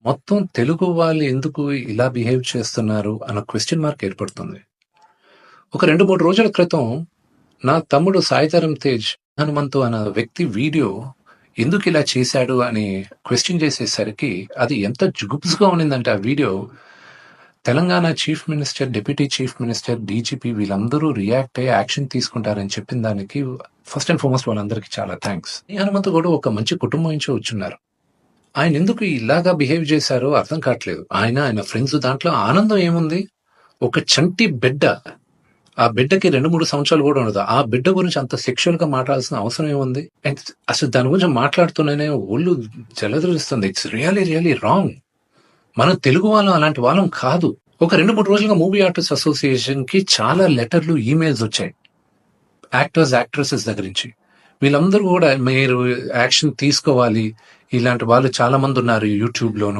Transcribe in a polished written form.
మొత్తం తెలుగు వాళ్ళు ఎందుకు ఇలా బిహేవ్ చేస్తున్నారు అన్న క్వెషన్ మార్క్ ఏర్పడుతుంది. ఒక 2-3 రోజుల క్రితం నా తమ్ముడు సాయిధరమ్ తేజ్ హనుమంతు అన్న వ్యక్తి వీడియో ఎందుకు ఇలా చేశాడు అని క్వెషన్ చేసేసరికి అది ఎంత జుగుప్స్గా ఉన్నిందంటే ఆ video Telangana chief minister, deputy chief minister, DGP వీళ్ళందరూ రియాక్ట్ అయ్యి యాక్షన్ తీసుకుంటారని చెప్పిన దానికి ఫస్ట్ అండ్ ఫార్మోస్ట్ వాళ్ళందరికీ చాలా థ్యాంక్స్. ఈ హనుమంతు కూడా ఒక మంచి కుటుంబం నుంచి వచ్చున్నారు. ఆయన ఎందుకు ఇలాగా బిహేవ్ చేశారో అర్థం కావట్లేదు. ఆయన ఫ్రెండ్స్ దాంట్లో ఆనందం ఏముంది? ఒక చంటి బిడ్డ, ఆ బిడ్డకి 2-3 సంవత్సరాలు కూడా ఉండదు. ఆ బిడ్డ గురించి అంత సెక్షువల్ గా మాట్లాడాల్సిన అవసరం ఏముంది? అండ్ అసలు దాని గురించి మాట్లాడుతూనే ఒళ్ళు జలధరిస్తుంది. It's really wrong. మన తెలుగు వాళ్ళం అలాంటి వాళ్ళం కాదు. ఒక 2-3 రోజులుగా మూవీ ఆర్టిస్ట్ అసోసియేషన్ కి చాలా లెటర్లు, ఈమెయిల్స్ వచ్చాయి యాక్టర్స్, యాక్ట్రెసెస్ దగ్గర నుంచి. వీళ్ళందరూ కూడా మీరు యాక్షన్ తీసుకోవాలి, ఇలాంటి వాళ్ళు చాలా మంది ఉన్నారు యూట్యూబ్ లోను,